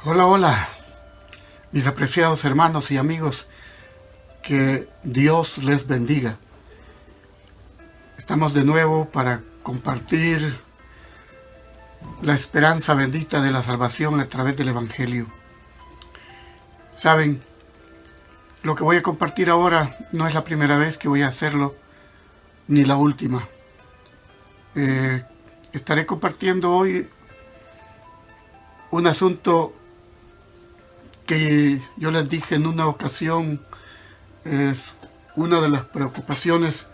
Hola, hola, mis apreciados hermanos y amigos, que Dios les bendiga. Estamos de nuevo para compartir la esperanza bendita de la salvación a través del Evangelio. Saben, lo que voy a compartir ahora no es la primera vez que voy a hacerlo, ni la última. Estaré compartiendo hoy un asunto que yo les dije en una ocasión es una de las preocupaciones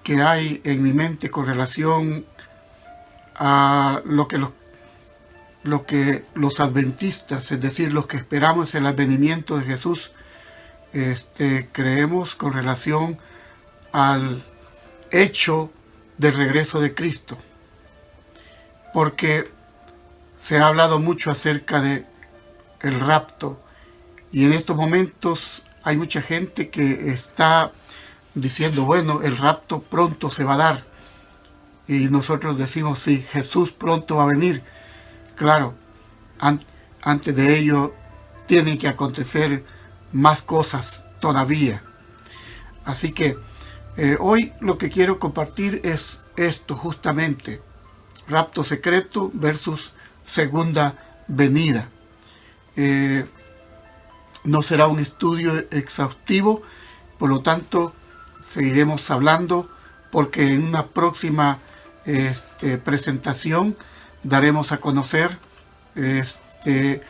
que hay en mi mente con relación a lo que los adventistas, es decir, los que esperamos el advenimiento de Jesús, creemos con relación al hecho del regreso de Cristo. Porque se ha hablado mucho acerca de el rapto, y en estos momentos hay mucha gente que está diciendo, bueno, el rapto pronto se va a dar, y nosotros decimos, sí, Jesús pronto va a venir. Claro, antes de ello tienen que acontecer más cosas todavía. Así que hoy lo que quiero compartir es esto justamente, rapto secreto versus segunda venida. No será un estudio exhaustivo, por lo tanto seguiremos hablando, porque en una próxima presentación daremos a conocer de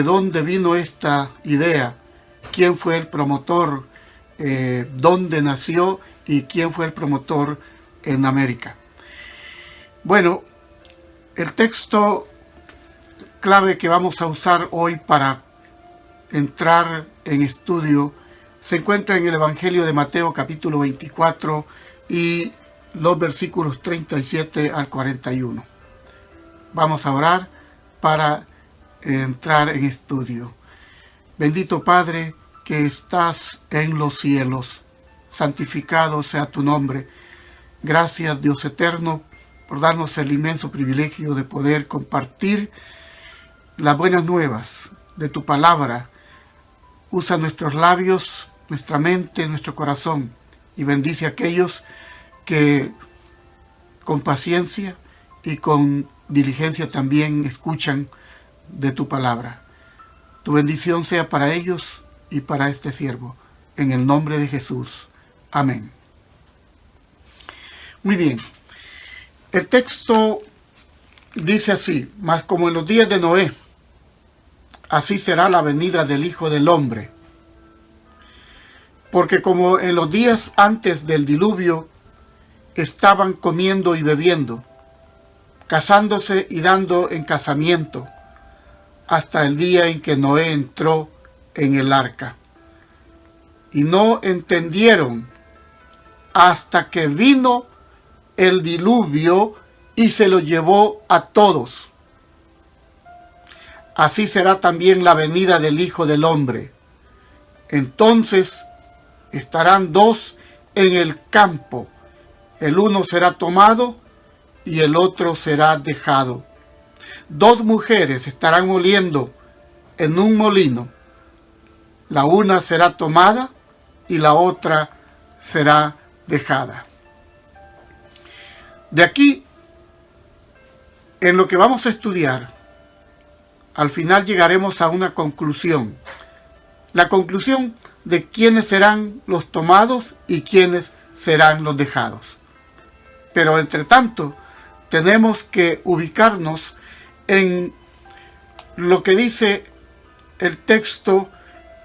dónde vino esta idea, quién fue el promotor, dónde nació y quién fue el promotor en América. Bueno, el texto clave que vamos a usar hoy para entrar en estudio se encuentra en el Evangelio de Mateo capítulo 24 y los versículos 37 al 41. Vamos a orar para entrar en estudio. Bendito Padre que estás en los cielos, santificado sea tu nombre. Gracias, Dios eterno, por darnos el inmenso privilegio de poder compartir las buenas nuevas de tu palabra. Usa nuestros labios, nuestra mente, nuestro corazón, y bendice a aquellos que con paciencia y con diligencia también escuchan de tu palabra. Tu bendición sea para ellos y para este siervo, en el nombre de Jesús. Amén. Muy bien. El texto dice así: mas como en los días de Noé, así será la venida del Hijo del Hombre. Porque como en los días antes del diluvio estaban comiendo y bebiendo, casándose y dando en casamiento, hasta el día en que Noé entró en el arca. Y no entendieron hasta que vino el diluvio y se lo llevó a todos. Así será también la venida del Hijo del Hombre. Entonces estarán dos en el campo, el uno será tomado y el otro será dejado. Dos mujeres estarán moliendo en un molino, la una será tomada y la otra será dejada. De aquí, en lo que vamos a estudiar, al final llegaremos a una conclusión. La conclusión de quiénes serán los tomados y quiénes serán los dejados. Pero entre tanto, tenemos que ubicarnos en lo que dice el texto,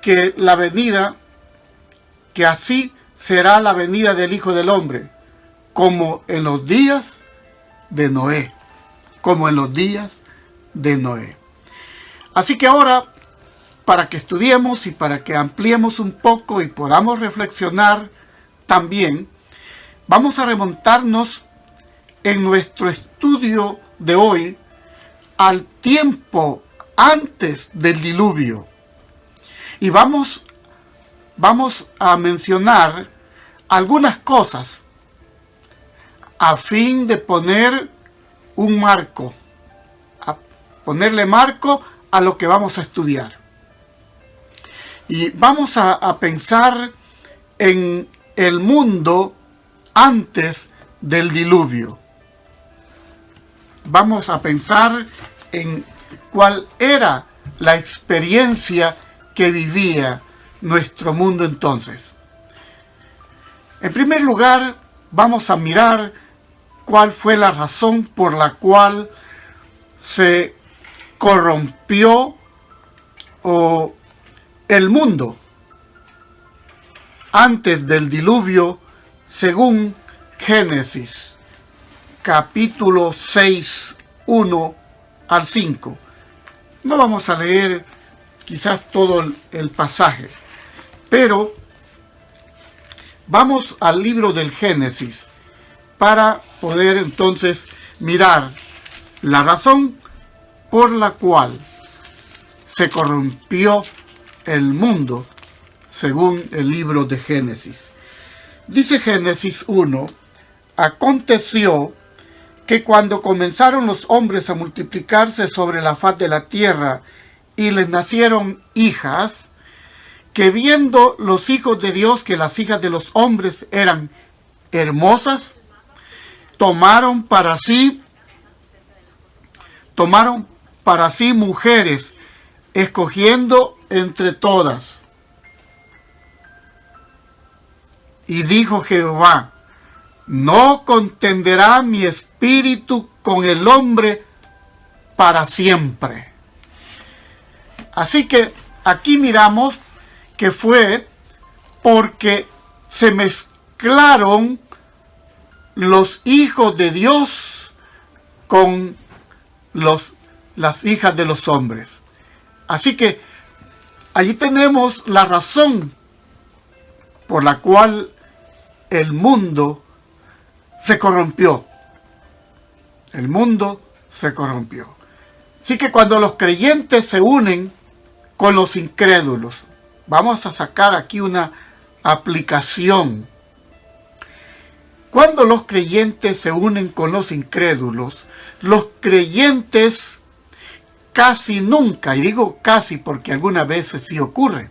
que la venida, que así será la venida del Hijo del Hombre, como en los días de Noé. Como en los días de Noé. Así que ahora, para que estudiemos y para que ampliemos un poco y podamos reflexionar también, vamos a remontarnos en nuestro estudio de hoy al tiempo antes del diluvio. Y vamos a mencionar algunas cosas a fin de poner un marco, a ponerle marco a lo que vamos a estudiar. Y vamos a pensar en el mundo antes del diluvio. Vamos a pensar en cuál era la experiencia que vivía nuestro mundo entonces. En primer lugar, vamos a mirar cuál fue la razón por la cual se corrompió el mundo antes del diluvio, según Génesis, capítulo 6, 1 al 5. No vamos a leer quizás todo el pasaje, pero vamos al libro del Génesis para poder entonces mirar la razón por la cual se corrompió el mundo, según el libro de Génesis. Dice Génesis 1, aconteció que cuando comenzaron los hombres a multiplicarse sobre la faz de la tierra y les nacieron hijas, que viendo los hijos de Dios que las hijas de los hombres eran hermosas, tomaron para sí mujeres, escogiendo entre todas. Y dijo Jehová, no contenderá mi espíritu con el hombre para siempre. Así que aquí miramos que fue porque se mezclaron los hijos de Dios con las hijas de los hombres. Así que allí tenemos la razón por la cual el mundo se corrompió. El mundo se corrompió. Así que cuando los creyentes se unen con los incrédulos, vamos a sacar aquí una aplicación. Cuando los creyentes se unen con los incrédulos, los creyentes casi nunca, y digo casi porque algunas veces sí ocurre,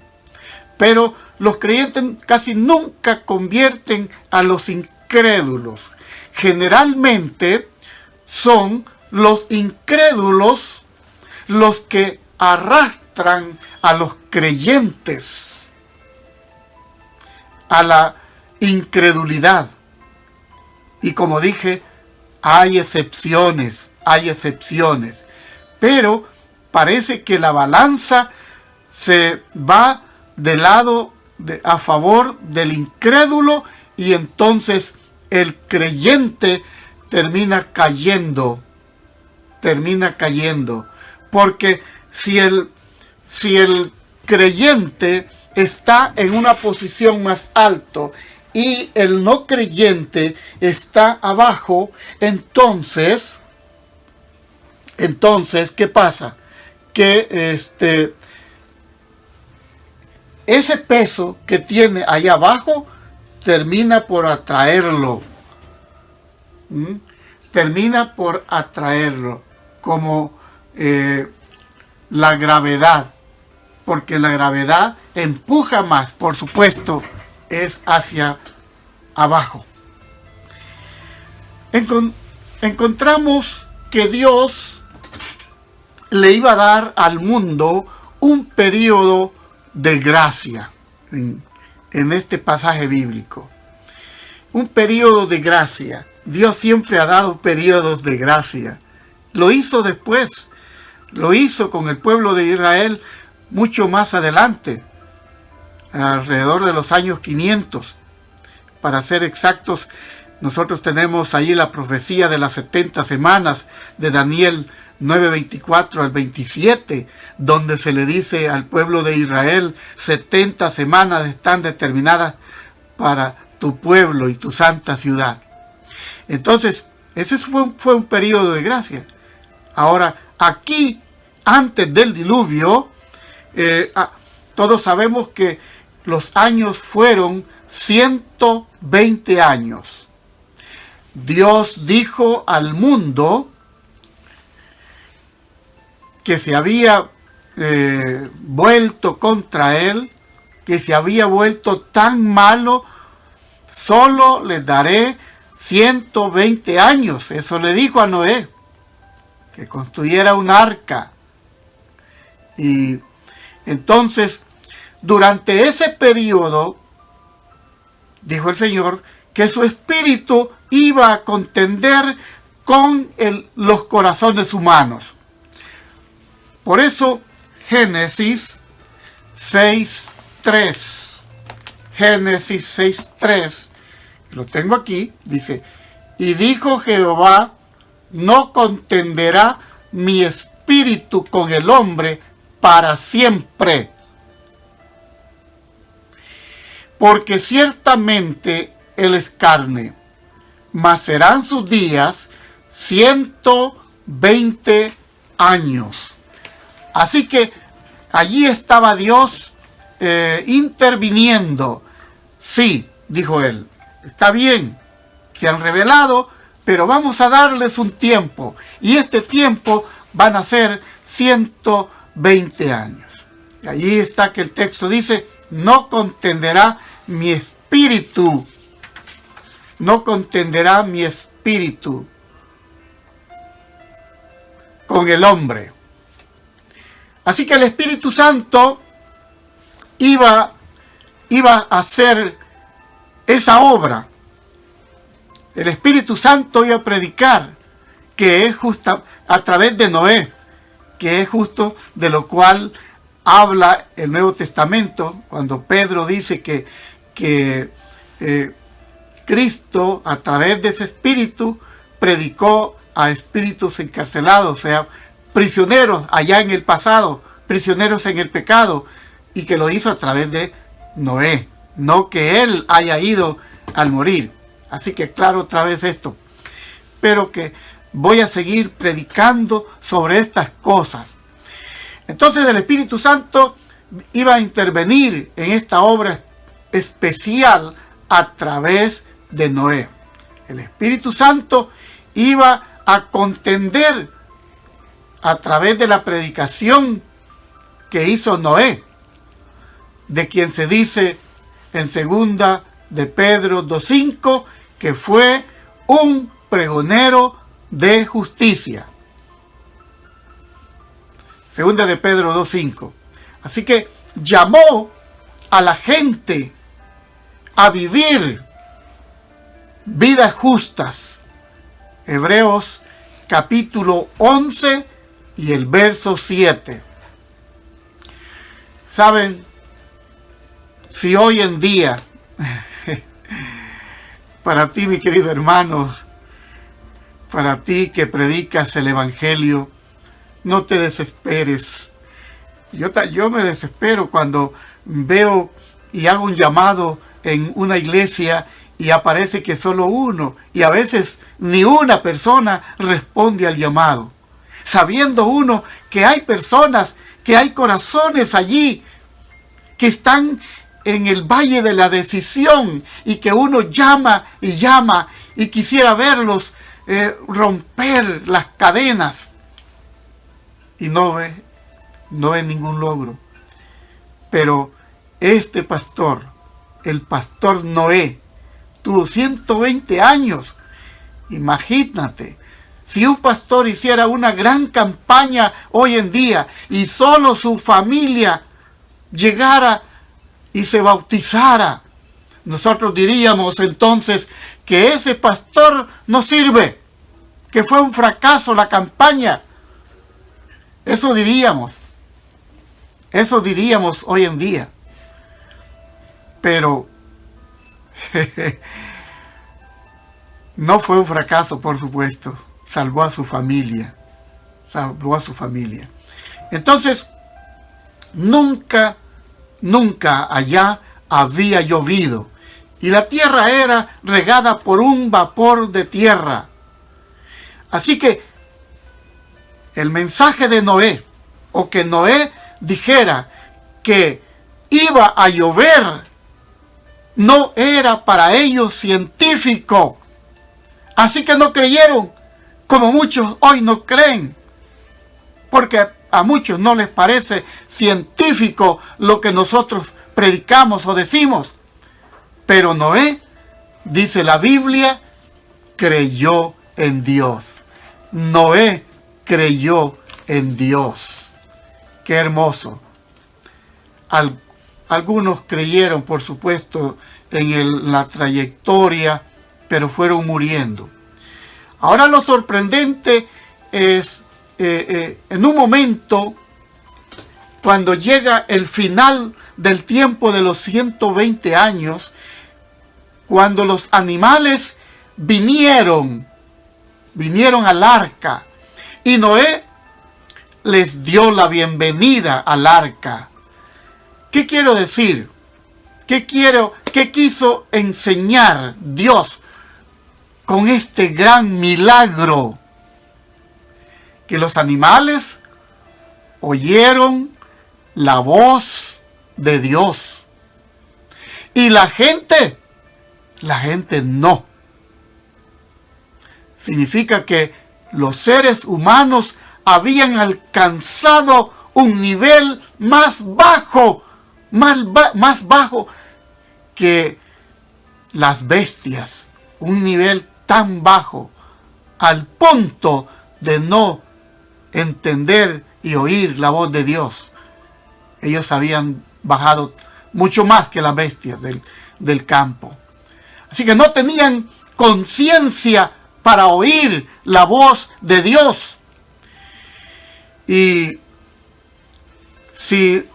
pero los creyentes casi nunca convierten a los incrédulos. Generalmente son los incrédulos los que arrastran a los creyentes a la incredulidad. Y como dije, hay excepciones, pero parece que la balanza se va del lado a favor del incrédulo, y entonces el creyente termina cayendo, porque si el creyente está en una posición más alto y el no creyente está abajo, entonces, ¿qué pasa? Que ese peso que tiene allá abajo termina por atraerlo. Termina por atraerlo, como la gravedad, porque la gravedad empuja más, por supuesto, es hacia abajo. Encontramos que Dios le iba a dar al mundo un periodo de gracia en este pasaje bíblico. Un periodo de gracia. Dios siempre ha dado periodos de gracia. Lo hizo después. Lo hizo con el pueblo de Israel mucho más adelante, alrededor de los años 500. Para ser exactos, nosotros tenemos ahí la profecía de las 70 semanas de Daniel 9:24 al 27, donde se le dice al pueblo de Israel, 70 semanas están determinadas para tu pueblo y tu santa ciudad. Entonces, ese fue un periodo de gracia. Ahora, aquí, antes del diluvio, todos sabemos que los años fueron 120 años. Dios dijo al mundo que se había vuelto contra él, que se había vuelto tan malo, solo le daré 120 años. Eso le dijo a Noé, que construyera un arca. Y entonces, durante ese periodo, dijo el Señor, que su espíritu iba a contender con los corazones humanos. Por eso, Génesis 6:3. Génesis 6:3. Lo tengo aquí. Dice, y dijo Jehová, no contenderá mi espíritu con el hombre para siempre. Porque ciertamente él es carne, mas serán sus días 120 años. Así que allí estaba Dios interviniendo. Sí, dijo él, está bien, se han revelado, pero vamos a darles un tiempo. Y este tiempo van a ser 120 años. Y allí está que el texto dice, no contenderá mi espíritu. No contenderá mi espíritu con el hombre. Así que el Espíritu Santo iba a hacer esa obra. El Espíritu Santo iba a predicar, que es justa a través de Noé, que es justo de lo cual habla el Nuevo Testamento, cuando Pedro dice que Cristo, a través de ese Espíritu, predicó a espíritus encarcelados, o sea, prisioneros allá en el pasado, prisioneros en el pecado, y que lo hizo a través de Noé, no que él haya ido al morir. Así que claro otra vez esto, pero que voy a seguir predicando sobre estas cosas. Entonces el Espíritu Santo iba a intervenir en esta obra especial a través de Noé. El Espíritu Santo iba a contender a través de la predicación que hizo Noé, de quien se dice en 2 de Pedro 2:5 que fue un pregonero de justicia. 2 de Pedro 2:5. Así que llamó a la gente a vivir vidas justas. Hebreos capítulo 11 y el verso 7. Saben, si hoy en día, para ti, mi querido hermano, para ti que predicas el Evangelio, no te desesperes. Yo me desespero cuando veo y hago un llamado en una iglesia y aparece que solo uno, y a veces ni una persona responde al llamado. Sabiendo uno que hay personas, que hay corazones allí, que están en el valle de la decisión, y que uno llama y quisiera verlos romper las cadenas, y no ve ningún logro. Pero este pastor, el pastor Noé, tuvo 120 años. Imagínate, si un pastor hiciera una gran campaña hoy en día y solo su familia llegara y se bautizara, nosotros diríamos entonces que ese pastor no sirve, que fue un fracaso la campaña. Eso diríamos hoy en día. Pero no fue un fracaso, por supuesto. Salvó a su familia. Entonces, nunca allá había llovido, y la tierra era regada por un vapor de tierra. Así que el mensaje de Noé, o que Noé dijera que iba a llover, no era para ellos científico. Así que no creyeron, como muchos hoy no creen, porque a muchos no les parece científico lo que nosotros predicamos o decimos. Pero Noé, dice la Biblia, creyó en Dios. Noé creyó en Dios. Qué hermoso. Algunos creyeron, por supuesto, en la trayectoria, pero fueron muriendo. Ahora lo sorprendente es, en un momento, cuando llega el final del tiempo de los 120 años, cuando los animales vinieron al arca, y Noé les dio la bienvenida al arca. ¿Qué quiero decir? ¿Qué quiso enseñar Dios con este gran milagro? Que los animales oyeron la voz de Dios. Y la gente no. Significa que los seres humanos habían alcanzado un nivel más bajo que las bestias. Un nivel tan bajo, al punto de no entender y oír la voz de Dios. Ellos habían bajado mucho más que las bestias del campo. Así que no tenían conciencia para oír la voz de Dios. Y si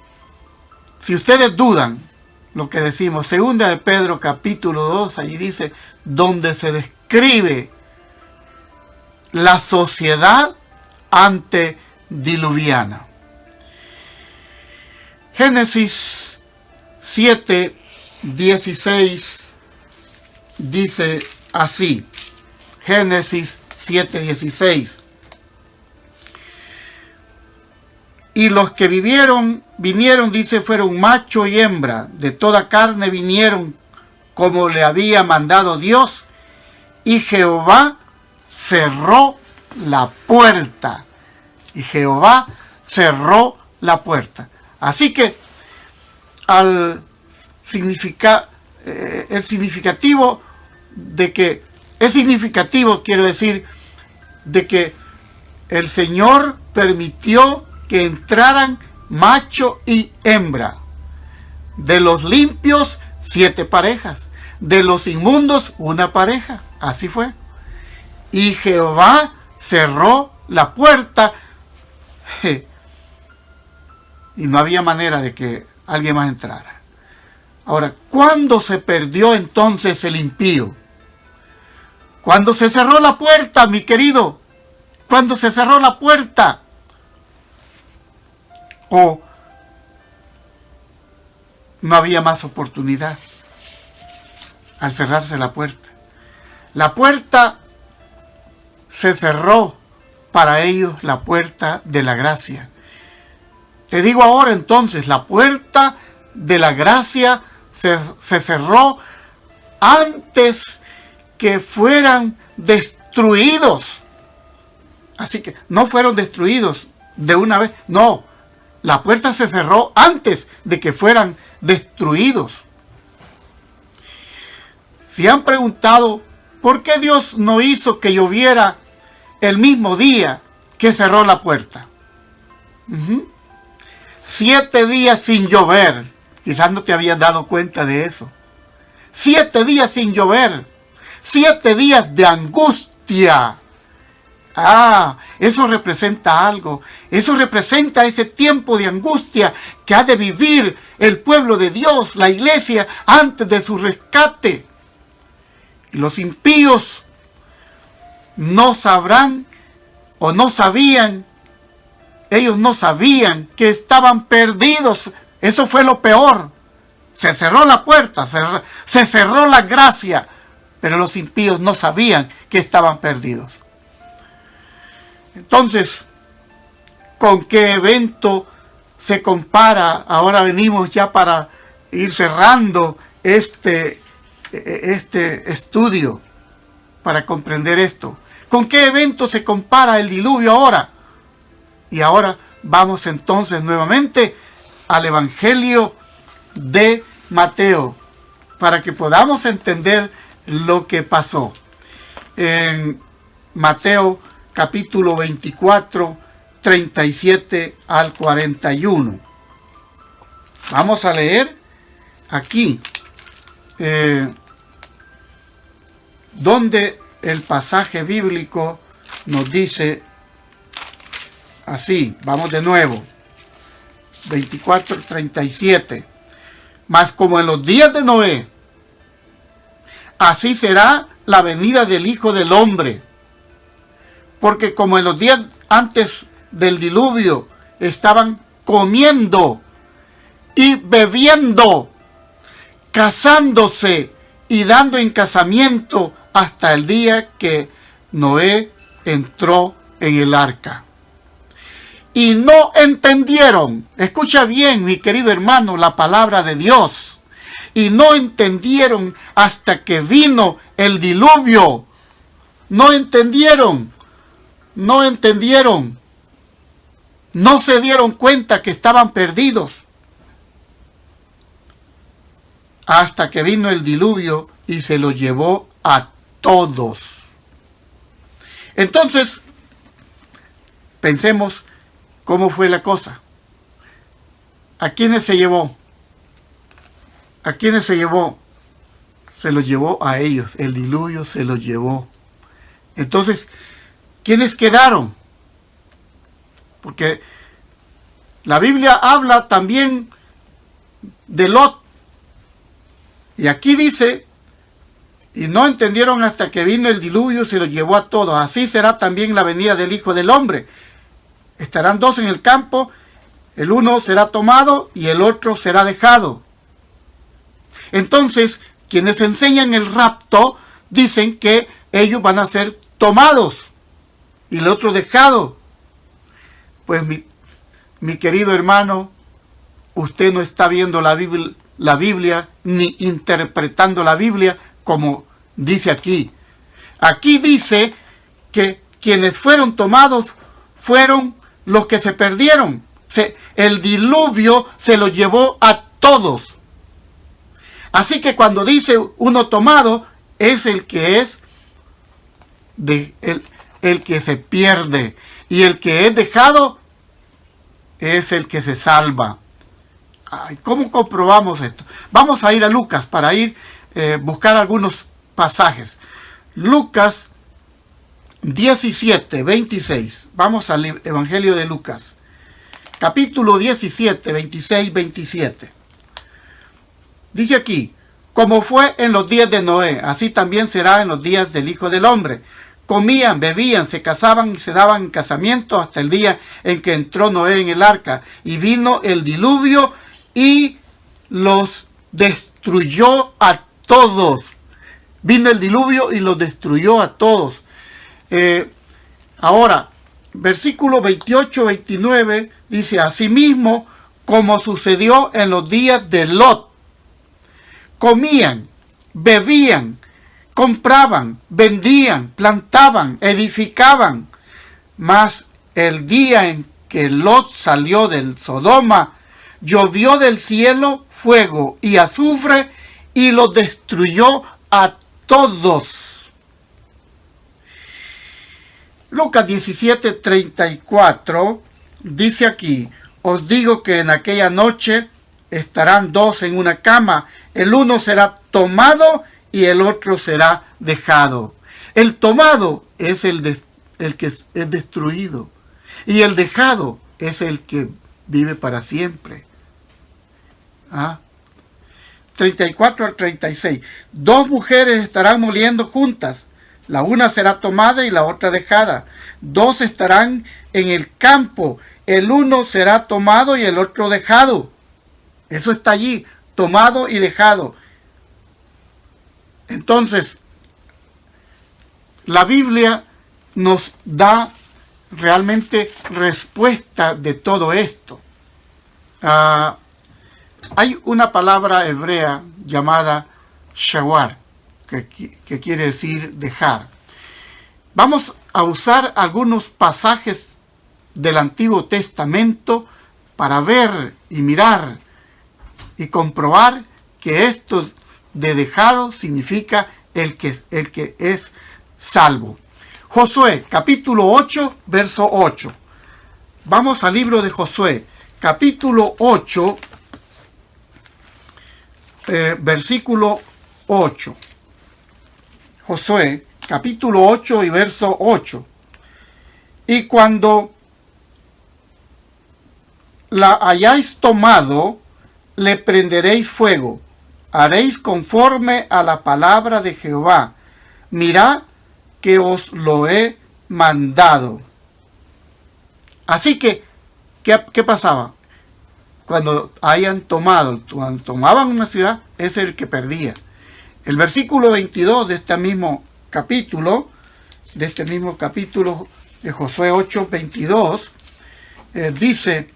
ustedes dudan lo que decimos, segunda de Pedro capítulo 2, allí dice, donde se describe la sociedad antediluviana. Génesis 7:16 dice así. Génesis 7:16. Y los que vinieron, dice, fueron macho y hembra, de toda carne vinieron como le había mandado Dios, y Jehová cerró la puerta. Y Jehová cerró la puerta. Así que el significativo de que es significativo, quiero decir, de que el Señor permitió que entraran macho y hembra. De los limpios, 7 parejas. De los inmundos, 1 pareja. Así fue. Y Jehová cerró la puerta. Y no había manera de que alguien más entrara. Ahora, ¿cuándo se perdió entonces el impío? Cuando se cerró la puerta, mi querido. Cuando se cerró la puerta. O no había más oportunidad al cerrarse la puerta. La puerta se cerró para ellos, la puerta de la gracia. Te digo ahora entonces, la puerta de la gracia se cerró antes que fueran destruidos. Así que no fueron destruidos de una vez, no. La puerta se cerró antes de que fueran destruidos. ¿Se han preguntado por qué Dios no hizo que lloviera el mismo día que cerró la puerta? 7 días sin llover. Quizás no te habías dado cuenta de eso. 7 días sin llover. 7 días de angustia. Eso representa algo. Eso representa ese tiempo de angustia que ha de vivir el pueblo de Dios, la iglesia, antes de su rescate. Y los impíos no sabrán o no sabían. Ellos no sabían que estaban perdidos. Eso fue lo peor. Se cerró la puerta, se cerró la gracia. Pero los impíos no sabían que estaban perdidos. Entonces, ¿con qué evento se compara? Ahora venimos ya para ir cerrando este estudio, para comprender esto. ¿Con qué evento se compara el diluvio ahora? Y ahora Vamos entonces nuevamente al Evangelio de Mateo, para que podamos entender lo que pasó. En Mateo capítulo 24, 37 al 41. Vamos a leer aquí, donde el pasaje bíblico nos dice así. Vamos de nuevo. 24, 37. Mas como en los días de Noé, así será la venida del Hijo del Hombre. Porque como en los días antes del diluvio estaban comiendo y bebiendo, casándose y dando en casamiento hasta el día que Noé entró en el arca. Y no entendieron, escucha bien, mi querido hermano, la palabra de Dios. Y no entendieron hasta que vino el diluvio. No entendieron. No se dieron cuenta que estaban perdidos. Hasta que vino el diluvio y se los llevó a todos. Entonces, pensemos cómo fue la cosa. ¿A quiénes se llevó? ¿A quiénes se llevó? Se los llevó a ellos. El diluvio se los llevó. Entonces, ¿quiénes quedaron? Porque la Biblia habla también de Lot. Y aquí dice, y no entendieron hasta que vino el diluvio y se los llevó a todos. Así será también la venida del Hijo del Hombre. Estarán dos en el campo, el uno será tomado y el otro será dejado. Entonces, quienes enseñan el rapto dicen que ellos van a ser tomados y el otro dejado. Pues mi querido hermano, usted no está viendo la Biblia ni interpretando la Biblia como dice aquí. Aquí dice que quienes fueron tomados fueron los que se perdieron. El diluvio se los llevó a todos. Así que cuando dice uno tomado, es el que es el que se pierde. Y el que es dejado es el que se salva. Ay, ¿cómo comprobamos esto? Vamos a ir a Lucas para buscar algunos pasajes. Lucas 17, 26. Vamos al Evangelio de Lucas. Capítulo 17, 26, 27. Dice aquí, como fue en los días de Noé, así también será en los días del Hijo del Hombre. Comían, bebían, se casaban y se daban en casamiento hasta el día en que entró Noé en el arca. Y vino el diluvio y los destruyó a todos. Vino el diluvio y los destruyó a todos. Ahora, versículo 28, 29 dice, asimismo como sucedió en los días de Lot. Comían, bebían, compraban, vendían, plantaban, edificaban. Mas el día en que Lot salió del Sodoma, llovió del cielo fuego y azufre y los destruyó a todos. Lucas 17, 34 dice aquí, os digo que en aquella noche estarán dos en una cama, el uno será tomado y el otro será dejado. El tomado es el que es destruido y el dejado es el que vive para siempre. 34 al 36. Dos mujeres estarán moliendo juntas, la una será tomada y la otra dejada. Dos estarán en el campo, el uno será tomado y el otro dejado. Eso está allí, tomado y dejado. Entonces, la Biblia nos da realmente respuesta de todo esto. Hay una palabra hebrea llamada shawar, que quiere decir dejar. Vamos a usar algunos pasajes del Antiguo Testamento para ver y mirar y comprobar que esto de dejado significa el que es salvo. Josué, capítulo 8, verso 8. Vamos al libro de Josué, capítulo 8, versículo 8. Josué, capítulo 8 y verso 8. Y cuando la hayáis tomado, le prenderéis fuego, haréis conforme a la palabra de Jehová. Mirad que os lo he mandado. Así que, ¿qué pasaba? Cuando cuando tomaban una ciudad, ese es el que perdía. El versículo 22 de este mismo capítulo de Josué 8, 22, dice: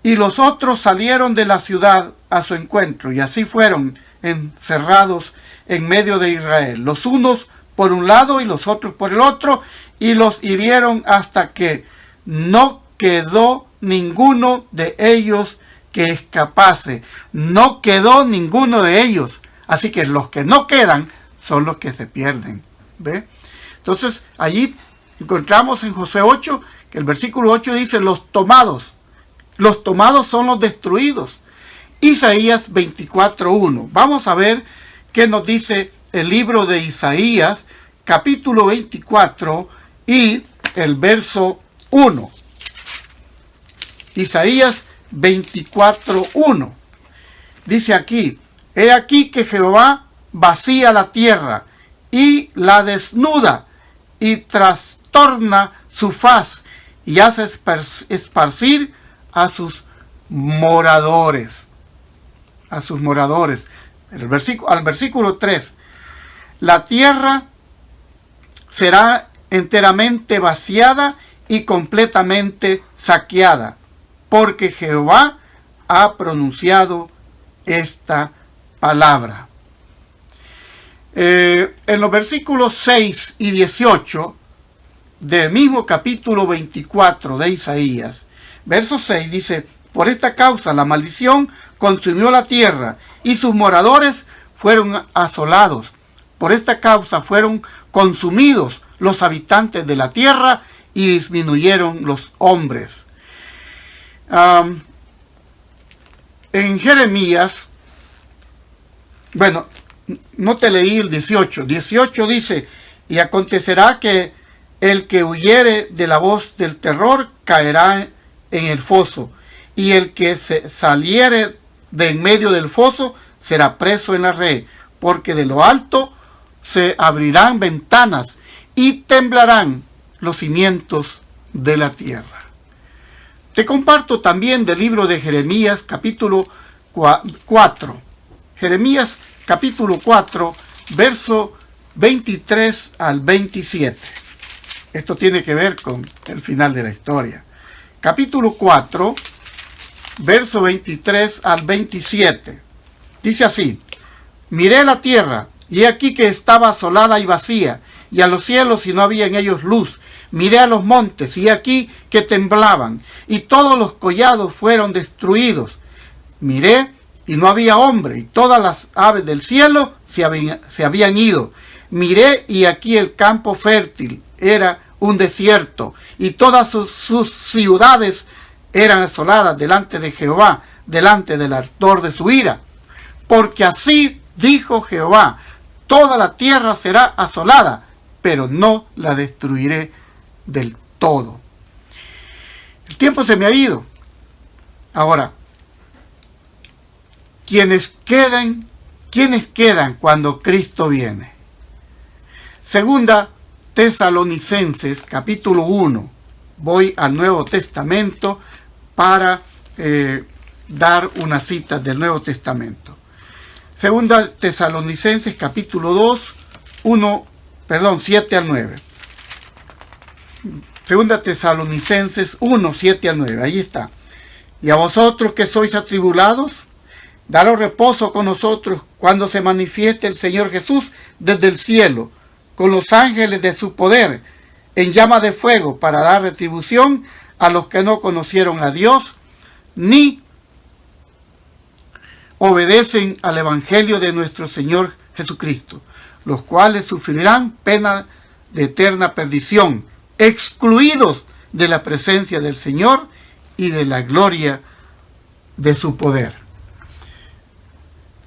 y los otros salieron de la ciudad a su encuentro, y así fueron encerrados en medio de Israel, los unos por un lado y los otros por el otro, y los hirieron hasta que no quedó ninguno de ellos que escapase. No quedó ninguno de ellos. Así que los que no quedan son los que se pierden. ¿Ve? Entonces, allí encontramos en Josué 8, que el versículo 8 dice: los tomados. Los tomados son los destruidos. Isaías 24:1. Vamos a ver qué nos dice el libro de Isaías, capítulo 24 y el verso 1. Isaías 24:1. Dice aquí: he aquí que Jehová vacía la tierra y la desnuda y trastorna su faz y hace esparcir a sus moradores. A sus moradores. Al versículo 3. La tierra será enteramente vaciada y completamente saqueada, porque Jehová ha pronunciado esta palabra. En los versículos 6 y 18 del mismo capítulo 24 de Isaías, verso 6 dice: por esta causa la maldición consumió la tierra y sus moradores fueron asolados. Por esta causa fueron consumidos los habitantes de la tierra y disminuyeron los hombres. En Jeremías, bueno, no te leí el 18. 18 dice: y acontecerá que el que huyere de la voz del terror caerá en el foso, y el que se saliere de en medio del foso será preso en la red, porque de lo alto se abrirán ventanas y temblarán los cimientos de la tierra. Te comparto también del libro de Jeremías, capítulo 4. Jeremías, capítulo 4, verso 23 al 27. Esto tiene que ver con el final de la historia. Capítulo 4, verso 23 al 27. Dice así: miré la tierra, y he aquí que estaba asolada y vacía, y a los cielos y no había en ellos luz. Miré a los montes, y aquí que temblaban, y todos los collados fueron destruidos. Miré, y no había hombre, y todas las aves del cielo se habían ido. Miré, y aquí el campo fértil era un desierto, y todas sus ciudades eran asoladas delante de Jehová, delante del ardor de su ira. Porque así dijo Jehová: toda la tierra será asolada, pero no la destruiré del todo. El tiempo se me ha ido. Ahora, ¿quiénes quedan cuando Cristo viene? Segunda Tesalonicenses, capítulo 1. Voy al Nuevo Testamento para dar una cita del Nuevo Testamento. Segunda Tesalonicenses, capítulo 2, 7 al 9. Segunda Tesalonicenses 1, 7 al 9. Ahí está. Y a vosotros que sois atribulados, daros reposo con nosotros cuando se manifieste el Señor Jesús desde el cielo, con los ángeles de su poder, en llama de fuego, para dar retribución a los que no conocieron a Dios, ni obedecen al Evangelio de nuestro Señor Jesucristo, los cuales sufrirán pena de eterna perdición, excluidos de la presencia del Señor y de la gloria de su poder.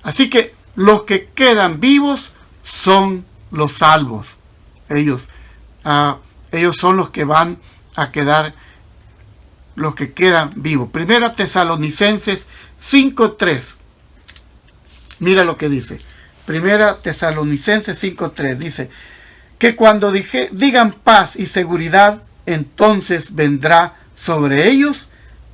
Así que los que quedan vivos son los salvos. Ellos son los que van a quedar, los que quedan vivos. Primera Tesalonicenses 5:3. Mira lo que dice. Primera Tesalonicenses 5:3 dice que cuando digan paz y seguridad, entonces vendrá sobre ellos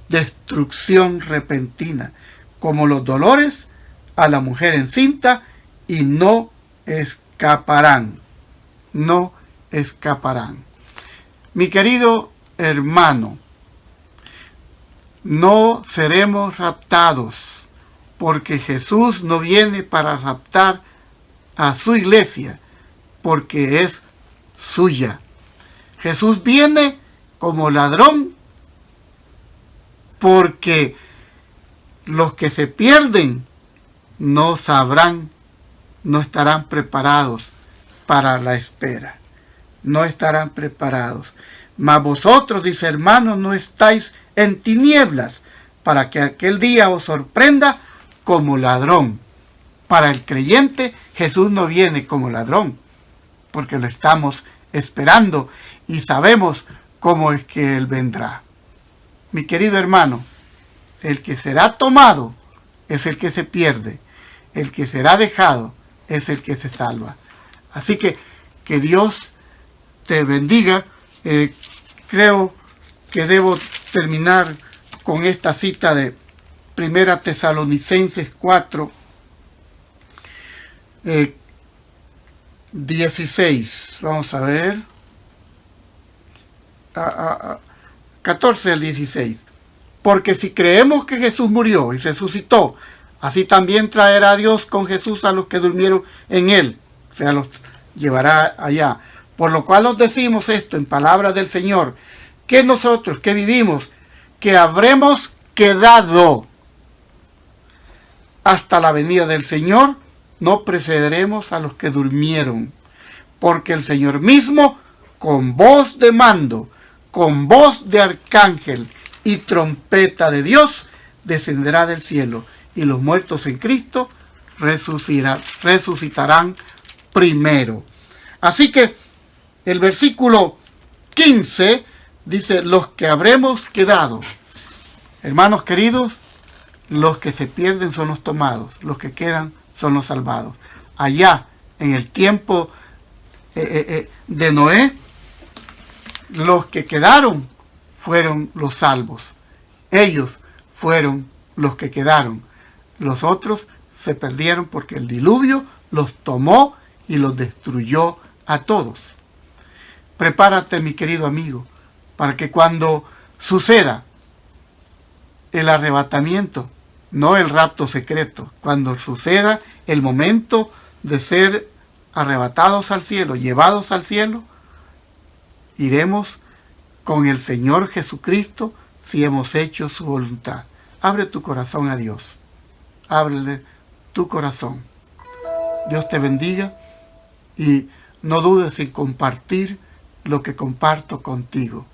destrucción repentina, como los dolores a la mujer encinta, y no escaparán. No escaparán. Mi querido hermano, no seremos raptados, porque Jesús no viene para raptar a su iglesia, porque es suya. Jesús viene como ladrón, porque los que se pierden no sabrán, no estarán preparados para la espera. No estarán preparados. Mas vosotros, dice, hermanos, no estáis en tinieblas, para que aquel día os sorprenda como ladrón. Para el creyente, Jesús no viene como ladrón, porque lo estamos esperando y sabemos cómo es que Él vendrá. Mi querido hermano, el que será tomado es el que se pierde, el que será dejado es el que se salva. Así que Dios te bendiga. Creo que debo terminar con esta cita de Primera Tesalonicenses 4, 16. Vamos a ver. 14 al 16. Porque si creemos que Jesús murió y resucitó, así también traerá Dios con Jesús a los que durmieron en él. O sea, los llevará allá. Por lo cual os decimos esto en palabras del Señor, que nosotros que vivimos, que habremos quedado hasta la venida del Señor, no precederemos a los que durmieron. Porque el Señor mismo, con voz de mando, con voz de arcángel y trompeta de Dios, descenderá del cielo, y los muertos en Cristo resucitarán primero. Así que el versículo 15 dice, los que habremos quedado. Hermanos queridos, los que se pierden son los tomados, los que quedan son los salvados. Allá, en el tiempo de Noé, los que quedaron fueron los salvos. Ellos fueron los que quedaron. Los otros se perdieron porque el diluvio los tomó y los destruyó a todos. Prepárate, mi querido amigo, para que cuando suceda el arrebatamiento, no el rapto secreto, cuando suceda el momento de ser arrebatados al cielo, llevados al cielo, iremos con el Señor Jesucristo si hemos hecho su voluntad. Abre tu corazón a Dios. Ábrele tu corazón. Dios te bendiga y no dudes en compartir lo que comparto contigo.